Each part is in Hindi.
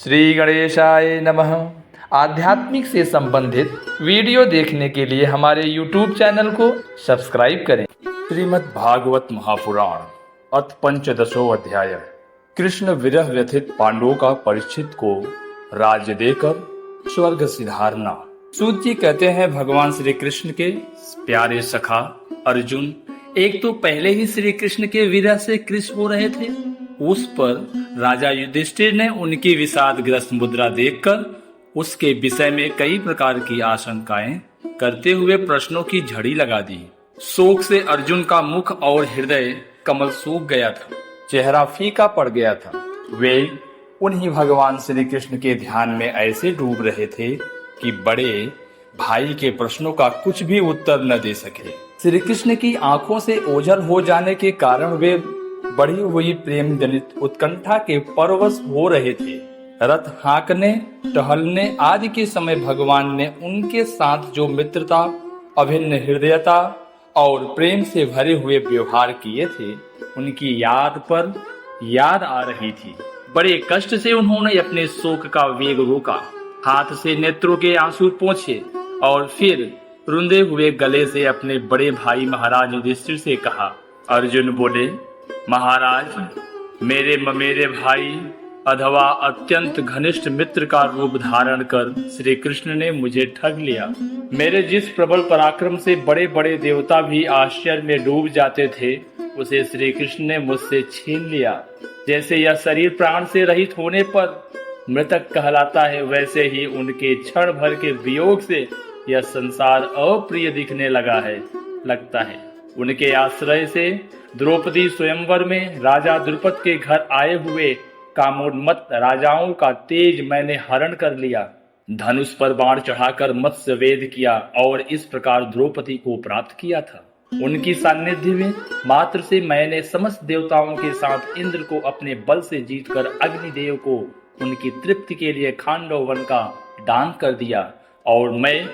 श्री गणेशाय नमः। आध्यात्मिक से संबंधित वीडियो देखने के लिए हमारे YouTube चैनल को सब्सक्राइब करें। श्रीमद् भागवत महापुराण अथ पंचदशो अध्याय। कृष्ण विरह व्यथित पांडवों का परीक्षित को राज्य देकर स्वर्ग सिधारना। सूत जी कहते हैं, भगवान श्री कृष्ण के प्यारे सखा अर्जुन एक तो पहले ही श्री कृष्ण के विरह से कृश हो रहे थे। उस पर राजा युधिष्ठिर ने उनकी विषादग्रस्त मुद्रा देखकर उसके विषय में कई प्रकार की आशंकाएं करते हुए प्रश्नों की झड़ी लगा दी। शोक से अर्जुन का मुख और हृदय कमल सूख गया था, चेहरा फीका पड़ गया था। वे उन्हीं भगवान श्री कृष्ण के ध्यान में ऐसे डूब रहे थे कि बड़े भाई के प्रश्नों का कुछ भी उत्तर न दे सके। श्री कृष्ण की आंखों से ओझल हो जाने के कारण वे बढ़ी हुई प्रेम जनित उत्कंठा के परवश हो रहे थे। रथ हाँकने टहलने आदि के समय भगवान ने उनके साथ जो मित्रता, अभिन्न हृदयता और प्रेम से भरे हुए व्यवहार किए थे, उनकी याद आ रही थी। बड़े कष्ट से उन्होंने अपने शोक का वेग रोका, हाथ से नेत्रों के आंसू पोंछे और फिर रुंधे हुए गले से अपने बड़े भाई महाराज युधिष्ठिर से कहा। अर्जुन बोले, महाराज, मेरे ममेरे भाई अथवा अत्यंत घनिष्ठ मित्र का रूप धारण कर श्री कृष्ण ने मुझे ठग लिया। मेरे जिस प्रबल पराक्रम से बड़े बड़े देवता भी आश्चर्य में डूब जाते थे, उसे श्री कृष्ण ने मुझसे छीन लिया। जैसे यह शरीर प्राण से रहित होने पर मृतक कहलाता है, वैसे ही उनके क्षण भर के वियोग से यह संसार अप्रिय दिखने लगता है। उनके आश्रय से द्रौपदी स्वयंवर में राजा द्रुपद के घर आए हुए कामोन्मत्त राजाओं का तेज मैंने हरण कर लिया। धनुष पर बाण चढ़ाकर मत्स्य वेद किया और इस प्रकार द्रौपदी को प्राप्त किया था। उनकी सान्निध्य में मात्र से मैंने समस्त देवताओं के साथ इंद्र को अपने बल से जीतकर अग्निदेव को उनकी तृप्ति के लिए खांडव वन का दान कर दिया और मैं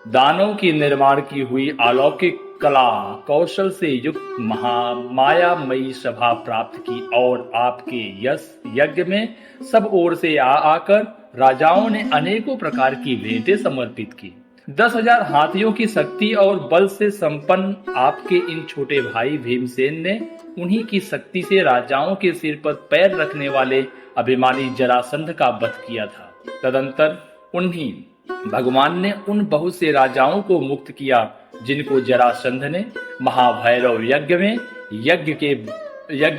दानों की निर्माण की हुई अलौकिक कला कौशल से युक्त महामायामयी सभा प्राप्त की और आपके यश यज्ञ में सब ओर से आकर राजाओं ने अनेकों प्रकार की भेंटें समर्पित की। 10,000 हाथियों की शक्ति और बल से संपन्न आपके इन छोटे भाई भीमसेन ने उन्हीं की शक्ति से राजाओं के सिर पर पैर रखने वाले अभिमानी जरासंध का वध किया था। तदंतर उन्हीं भगवान ने उन बहुत से राजाओं को मुक्त किया जिनको जरासंध ने महाभैरव यज्ञ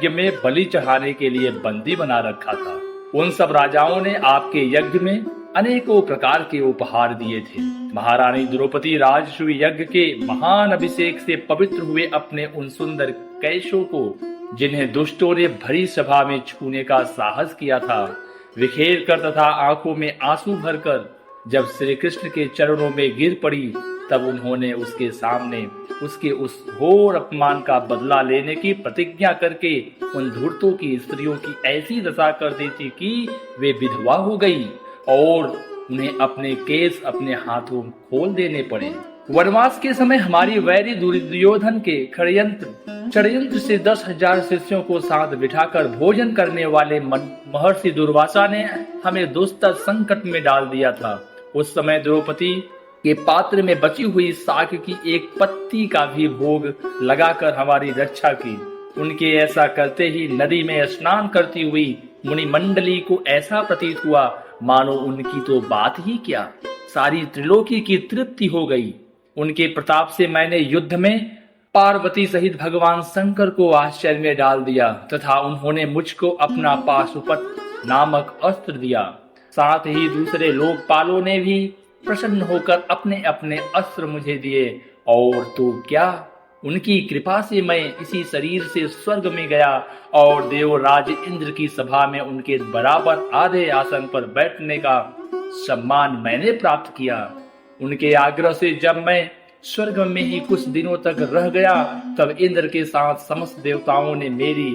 में बलि चढ़ाने के लिए बंदी बना रखा था। उन सब राजाओं ने आपके यज्ञ में अनेकों प्रकार के उपहार दिए थे। महारानी द्रौपदी राजसूय यज्ञ के महान अभिषेक से पवित्र हुए अपने उन सुंदर कैशों को, जिन्हें दुष्टों ने भरी सभा में छूने का साहस किया था, विखेर कर तथा आंखों में आंसू भरकर जब श्री कृष्ण के चरणों में गिर पड़ी, तब उन्होंने उसके सामने उसके उस घोर अपमान का बदला लेने की प्रतिज्ञा करके उन धूर्तों की स्त्रियों की ऐसी दशा कर दी थी कि वे विधवा हो गई और उन्हें अपने केस अपने हाथों खोल देने पड़े। वनवास के समय हमारी वैरी दुर्योधन के षड्यंत्र से 10,000 शिष्यों को साथ बिठाकर भोजन करने वाले महर्षि दुर्वासा ने हमें दुस्तर संकट में डाल दिया था। उस समय द्रौपदी के पात्र में बची हुई शाक की एक पत्ती का भी भोग लगाकर हमारी रक्षा की। उनके ऐसा करते ही नदी में स्नान करती हुई मुनि मंडली को ऐसा प्रतीत हुआ मानो उनकी तो बात ही क्या, सारी त्रिलोकी की तृप्ति हो गई। उनके प्रताप से मैंने युद्ध में पार्वती सहित भगवान शंकर को आश्चर्य में डाल दिया तथा उन्होंने मुझको अपना पाशुपत नामक अस्त्र दिया। साथ ही दूसरे लोकपालों ने भी प्रसन्न होकर अपने अपने अस्त्र मुझे दिए और तो क्या, उनकी कृपा से मैं इसी शरीर से स्वर्ग में गया और देवराज इंद्र की सभा में उनके बराबर आधे आसन पर बैठने का सम्मान मैंने प्राप्त किया। उनके आग्रह से जब मैं स्वर्ग में ही कुछ दिनों तक रह गया, तब इंद्र के साथ समस्त देवताओं ने मेरी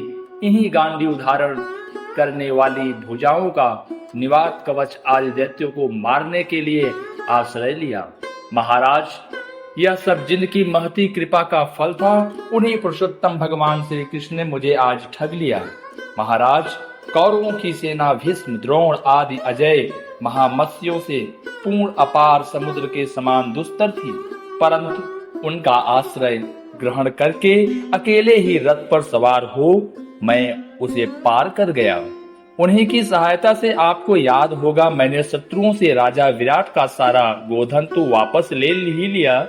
इन्हीं गांडीव धारण करने वाली भुजाओं का निवात कवच आदि दैत्यों को मारने के लिए आश्रय लिया। महाराज, यह सब जिनकी महती कृपा का फल था, उन्हीं पुरुषोत्तम भगवान श्री कृष्ण ने मुझे आज ठग लिया। महाराज, कौरवों की सेना भीष्म, द्रोण आदि अजय महामत्स्यों से पूर्ण अपार समुद्र के समान दुस्तर थी, परंतु उनका आश्रय ग्रहण करके अकेले ही रथ पर सवार हो मैं उसे पार कर गया। उन्हीं की सहायता से आपको याद होगा मैंने शत्रुओं से राजा विराट का सारा गोधन तो वापस ले ही लिया,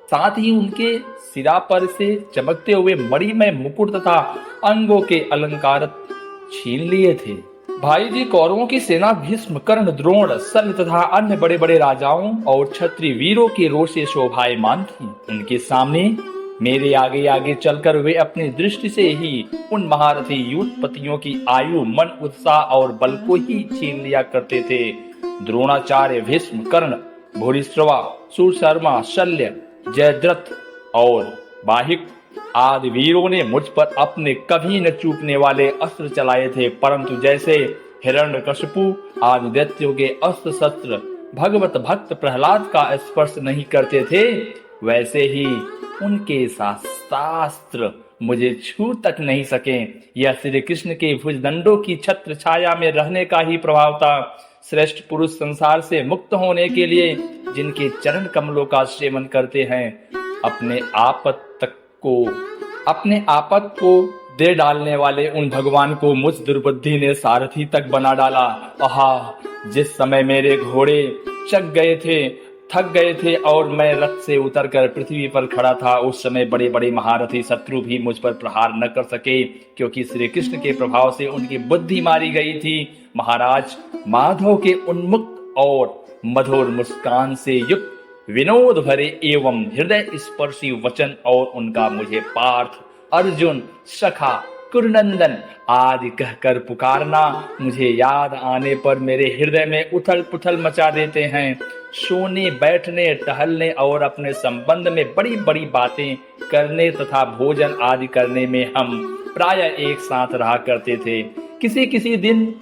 साथ ही उनके सिरा पर से चमकते हुए मणिमय मुकुट तथा अंगों के अलंकार छीन लिए थे। भाई जी, कौरवों की सेना भीष्म, कर्ण, द्रोण, शल्य तथा अन्य बड़े बड़े राजाओं और क्षत्रिय वीरों के रोष से शोभायमान थी। उनके सामने मेरे आगे आगे चलकर वे अपनी दृष्टि से ही उन महारथी युद्धपतियों की आयु, मन, उत्साह और बल को ही छीन लिया करते थे। द्रोणाचार्य, भीष्म, कर्ण, भूरिश्रवा, सुशर्मा, शल्य, जयद्रथ और बाहिक आदि वीरों ने मुझ पर अपने कभी न चूकने वाले अस्त्र चलाए थे, परंतु जैसे हिरण्यकशिपु आदि दैत्यों के अस्त्र शस्त्र भगवत भक्त प्रहलाद का स्पर्श नहीं करते थे, वैसे ही उनके शास्त्रास्त्र मुझे छू तक नहीं सके। यह श्री कृष्ण के भुजदंडों की छत्र छाया में रहने का ही प्रभाव था। श्रेष्ठ पुरुष संसार से मुक्त होने के लिए जिनके चरण कमलों का सेवन करते हैं, अपने आपत को दे डालने वाले उन भगवान को मुझ दुर्बुद्धि ने सारथी तक बना डाला। आहा, जिस समय मेरे घोड़े थक गए थे और मैं रथ से उतरकर पृथ्वी पर खड़ा था, उस समय बड़े बड़े महारथी शत्रु भी मुझ पर प्रहार न कर सके, क्योंकि श्री कृष्ण के प्रभाव से उनकी बुद्धि मारी गई थी। महाराज, माधव के उन्मुक्त और मधुर मुस्कान से युक्त विनोद भरे एवं हृदय स्पर्शी वचन और उनका मुझे पार्थ, अर्जुन, सखा, कुरुनंदन आदि कहकर पुकारना मुझे याद आने पर मेरे हृदय में उथल पुथल मचा देते हैं। सोने, बैठने, टहलने और अपने संबंध में बड़ी बड़ी बातें करने तथा भोजन आदि करने में हम प्राय एक साथ रहा करते थे। किसी किसी दिन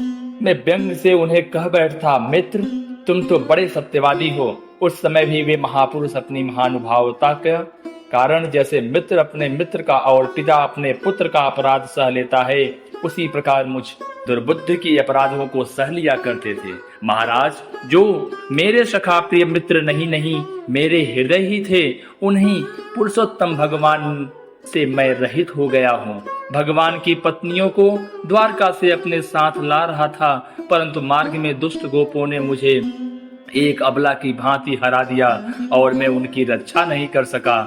मैं व्यंग से उन्हें कह बैठता, मित्र तुम तो बड़े सत्यवादी हो। उस समय भी वे महापुरुष अपनी महानुभावता के कारण जैसे मित्र अपने मित्र का और पिता अपने पुत्र का अपराध सह लेता है, उसी प्रकार मुझ दुर्बुद्धि की अपराधों को सह लिया करते थे। महाराज, जो मेरे सखा प्रिय मित्र नहीं मेरे हृदय ही थे, उन्हीं पुरुषोत्तम भगवान से मैं रहित हो गया हूँ। भगवान की पत्नियों को द्वारका से अपने साथ ला रहा था, परंतु मार्ग में दुष्ट गोपों ने मुझे एक अबला की भांति हरा दिया और मैं उनकी रक्षा नहीं कर सका।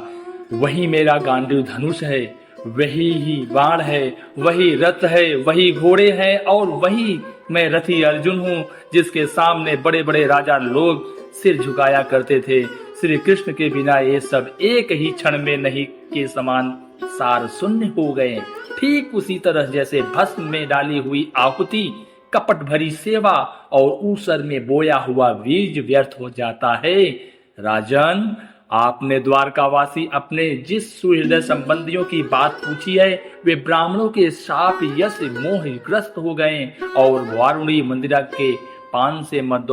वही मेरा गांडीव धनुष है, वही ही बाण है, वही रथ है, वही घोड़े हैं और वही मैं रथी अर्जुन हूँ, जिसके सामने बड़े बड़े राजा लोग सिर झुकाया करते थे। श्री कृष्ण के बिना ये सब एक ही क्षण में नहीं के समान सार शून्य हो गए। ठीक उसी तरह जैसे भस्म में डाली हुई आहुति, कपट भरी सेवा और ऊसर में बोया हुआ बीज व्यर्थ हो जाता है। राजन, आपने द्वारकावासी अपने जिस सुहृदय संबंधियों की बात पूछी है, वे ब्राह्मणों के शाप यश मोह ग्रस्त हो गए और वारुणी मंदिरा के पान से मत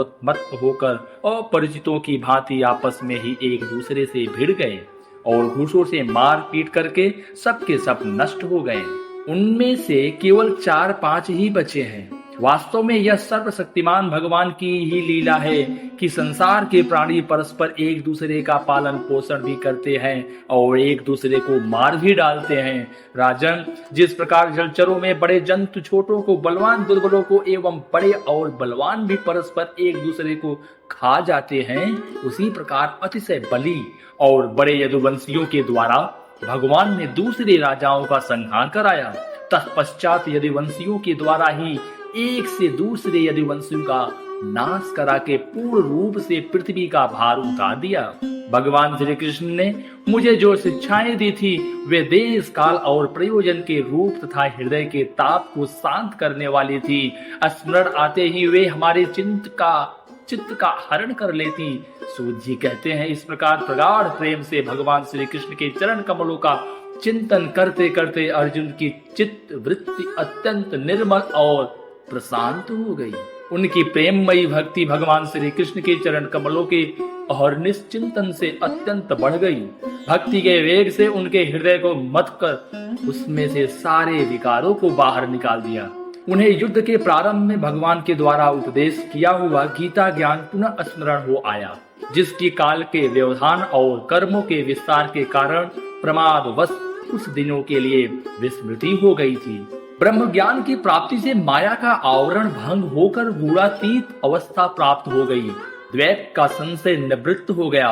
होकर अपरिचितों की भांति आपस में ही एक दूसरे से भिड़ गए और घूसों से मार पीट करके सबके सब नष्ट हो गए। उनमें से केवल 4-5 ही बचे हैं। वास्तव में यह सर्वशक्तिमान भगवान की ही लीला है कि संसार के प्राणी परस्पर एक दूसरे का पालन पोषण भी करते हैं और एक दूसरे को मार भी डालते हैं। राजन, जिस प्रकार जलचरों में बड़े जंतु छोटों को, बलवान दुर्बलों को एवं बड़े और बलवान भी परस्पर एक दूसरे को खा जाते हैं, उसी प्रकार अतिशय बली और बड़े यदुवंशियों के द्वारा भगवान ने दूसरे राजाओं का संहार कराया। तत्पश्चात यदुवंशियों के द्वारा ही एक से दूसरे यदुवंशियों का नाश करा के पूर्ण रूप से पृथ्वी का भार उतार दिया। भगवान श्री कृष्ण ने मुझे जो शिक्षाएं दी थी, वे देश, काल और प्रयोजन के रूप तथा हृदय के ताप को शांत करने वाली थी। स्मरण आते ही वे हमारे चित्त का हरण कर लेती। सूत जी कहते हैं, इस प्रकार प्रगाढ़ प्रेम से भगवान श्री कृष्ण के चरण कमलों का चिंतन करते करते अर्जुन की चित्त वृत्ति अत्यंत निर्मल और प्रशांत हो गई। उनकी प्रेममयी भक्ति भगवान श्री कृष्ण के चरण कमलों के अहर्निश चिंतन से अत्यंत बढ़ गई। भक्ति के वेग से उनके हृदय को मथ कर उसमें से सारे विकारों को बाहर निकाल दिया। उन्हें युद्ध के प्रारंभ में भगवान के द्वारा उपदेश किया हुआ गीता ज्ञान पुनः स्मरण हो आया, जिसकी काल के व्यवधान और कर्मों के विस्तार के कारण प्रमादवश कुछ दिनों के लिए विस्मृति हो गई थी। ब्रह्म ज्ञान की प्राप्ति से माया का आवरण भंग होकर गुणातीत अवस्था प्राप्त हो गई। द्वैत का संशय निवृत्त हो गया,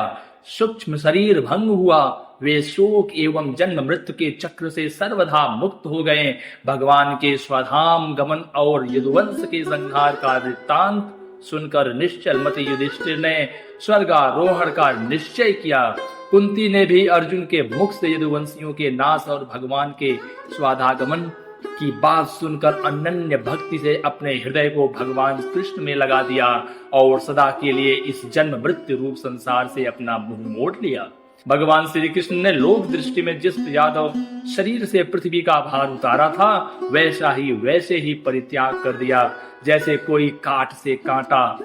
सूक्ष्म शरीर भंग हुआ। वे शोक एवं जन्म मृत्यु के चक्र से सर्वथा मुक्त हो गए। भगवान के स्वधाम गमन और यदुवंश के संहार का वृत्तांत सुनकर निश्चल मति युधिष्ठिर ने स्वर्गारोहण का निश्चय किया। कुंती ने भी अर्जुन के मुख से यदुवंशियों के नाश और भगवान के स्वाधागमन की बात सुनकर अनन्य भक्ति से अपने हृदय को भगवान कृष्ण में लगा दिया और सदा के लिए इस जन्म मृत्यु रूप संसार से अपना मुंह मोड़ लिया। भगवान श्री कृष्ण ने लोक दृष्टि में जिस यादव शरीर से पृथ्वी का भार उतारा था, वैसे ही परित्याग कर दिया, जैसे कोई काट से कांटा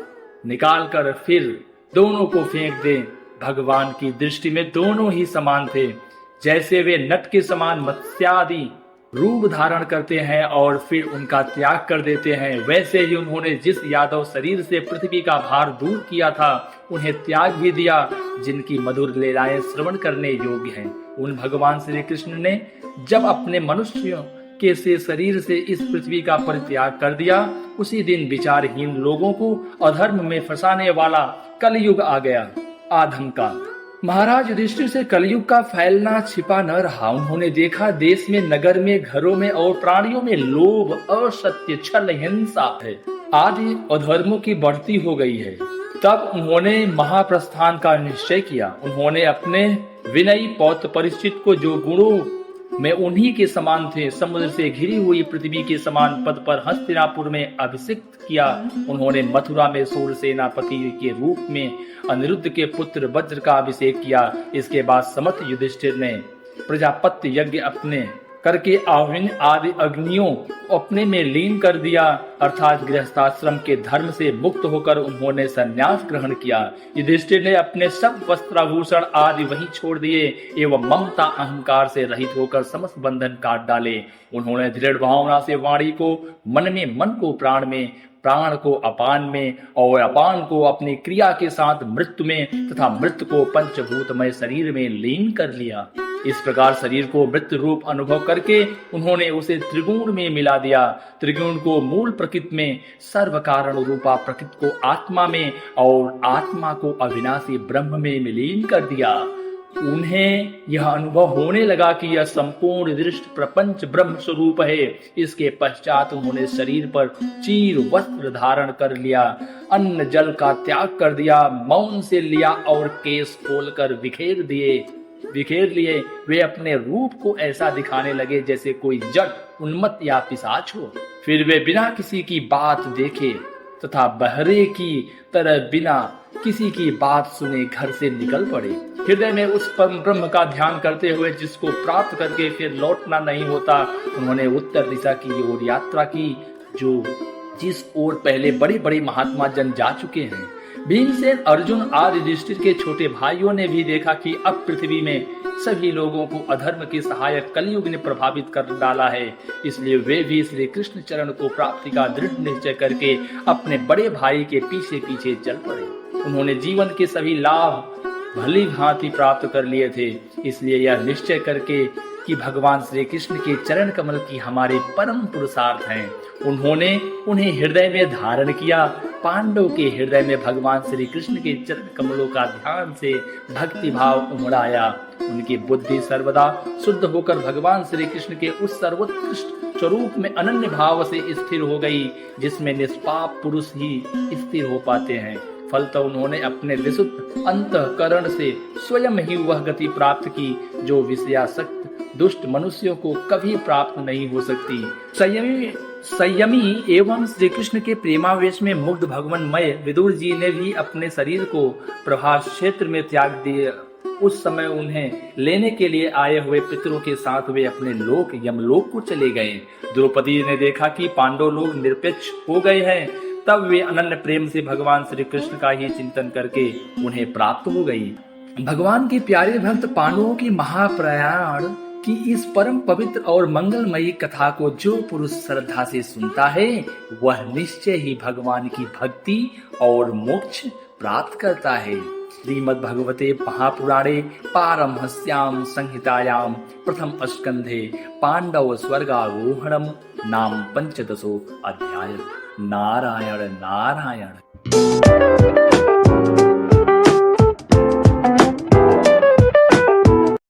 निकाल कर फिर दोनों को फेंक दे। भगवान की दृष्टि में दोनों ही समान थे। जैसे वे नट के समान मत्स्यादि रूप धारण करते हैं और फिर उनका त्याग कर देते हैं, वैसे ही उन्होंने जिस यादव शरीर से पृथ्वी का भार दूर किया था, उन्हें त्याग भी दिया, जिनकी मधुर लीलाएं श्रवण करने योग्य हैं। उन भगवान श्री कृष्ण ने जब अपने मनुष्यों के से शरीर से इस पृथ्वी का परित्याग कर दिया, उसी दिन विचारहीन लोगों को अधर्म में फंसाने वाला कलयुग आ गया, आधम का। महाराज युधिष्ठिर से कलयुग का फैलना छिपा न रहा। उन्होंने देखा देश में, नगर में, घरों में और प्राणियों में लोभ, असत्य, छल, हिंसा है आदि अधर्मों की बढ़ती हो गई है। तब उन्होंने महाप्रस्थान का निश्चय किया। उन्होंने अपने विनयी पौत्र परीक्षित को, जो गुणों में उन्हीं के समान थे, समुद्र से घिरी हुई पृथ्वी के समान पद पर हस्तिनापुर में अभिषिक्त किया। उन्होंने मथुरा में सूर सेनापति के रूप में अनिरुद्ध के पुत्र वज्र का अभिषेक किया। इसके बाद समर्थ युधिष्ठिर ने प्रजापत्य यज्ञ अपने करके आह्वन आदि अग्नियों अपने में लीन कर दिया, अर्थात गृहस्थाश्रम के धर्म से मुक्त होकर उन्होंने संन्यास ग्रहण किया। युधिष्ठिर ने अपने सब वस्त्राभूषण आदि वहीं छोड़ दिए एवं ममता अहंकार से रहित होकर समस्त बंधन काट डाले। उन्होंने दृढ़ भावना से वाणी को मन में, मन को प्राण में, प्राण को अपान में और अपान को अपनी क्रिया के साथ मृत्यु में तथा मृत्यु को पंचभूतमय शरीर में लीन कर लिया। इस प्रकार शरीर को मृत्यु रूप अनुभव करके उन्होंने उसे त्रिगुण में मिला दिया। त्रिगुण को मूल प्रकृति में, सर्व कारण रूपा प्रकृति को आत्मा में और आत्मा को अविनाशी ब्रह्म में विलीन कर दिया। उन्हें यह अनुभव होने लगा कि यह संपूर्ण दृष्ट प्रपंच ब्रह्म स्वरूप है। इसके पश्चात उन्होंने शरीर पर चीर वस्त्र धारण कर लिया, अन्न जल का त्याग कर दिया, मौन से लिया और केस खोलकर बिखेर लिए। वे अपने रूप को ऐसा दिखाने लगे जैसे कोई जड़, उन्मत्त या पिशाच हो। फिर वे बिना किसी की बात देखे तथा बहरे की तरह बिना किसी की बात सुने घर से निकल पड़े। हृदय में उस परम ब्रह्म का ध्यान करते हुए, जिसको प्राप्त करके फिर लौटना नहीं होता, उन्होंने उत्तर दिशा की ओर यात्रा की, जिस ओर पहले बड़े बड़े महात्मा जन जा चुके हैं। भीमसेन, अर्जुन आदि युधिष्ठिर के छोटे भाइयों ने भी देखा कि अब पृथ्वी में सभी लोगों को अधर्म के सहायक कलयुग ने प्रभावित कर डाला है। इसलिए वे भी श्री कृष्ण चरण को प्राप्ति का दृढ़ निश्चय करके अपने बड़े भाई के पीछे पीछे चल पड़े। उन्होंने जीवन के सभी लाभ भली भांति प्राप्त कर लिए थे। इसलिए यह निश्चय करके कि भगवान श्री कृष्ण के चरण कमल की हमारे परम पुरुषार्थ हैं, उन्होंने उन्हें हृदय में धारण किया। पांडव के हृदय में भगवान श्री कृष्ण के चरण कमलों का ध्यान से भक्ति भाव उमड़ाया। उनकी बुद्धि सर्वदा शुद्ध होकर भगवान श्री कृष्ण के उस सर्वोत्कृष्ट स्वरूप में अनन्य भाव से स्थिर हो गई, जिसमें निष्पाप पुरुष ही स्थिर हो पाते हैं। फलतः उन्होंने अपने विशुद्ध अंतःकरण से स्वयं ही वह गति प्राप्त की जो विषयासक्त दुष्ट मनुष्यों को कभी प्राप्त नहीं हो सकती। संयमी एवं श्री कृष्ण के प्रेमावेश में मुग्ध भगवानमय विदुर जी ने भी अपने शरीर को प्रभास क्षेत्र में त्याग दिया। उस समय उन्हें लेने के लिए आए हुए पितरों के साथ वे अपने लोक यमलोक को चले गए। द्रौपदी ने देखा कि पांडव लोग निरपेक्ष हो गए हैं, तब वे अनन्य प्रेम से भगवान श्री कृष्ण का ही चिंतन करके उन्हें प्राप्त हो गई। भगवान के प्यारे भक्त पांडवों की महाप्रयाण कि इस परम पवित्र और मंगलमयी कथा को जो पुरुष श्रद्धा से सुनता है वह निश्चय ही भगवान की भक्ति और मोक्ष प्राप्त करता है। श्रीमद् भगवते महापुराणे पारमहंस्याम संहितायाम प्रथम स्कंधे पांडव स्वर्गारोहणम नाम 15 अध्याय। नारायण नारायण।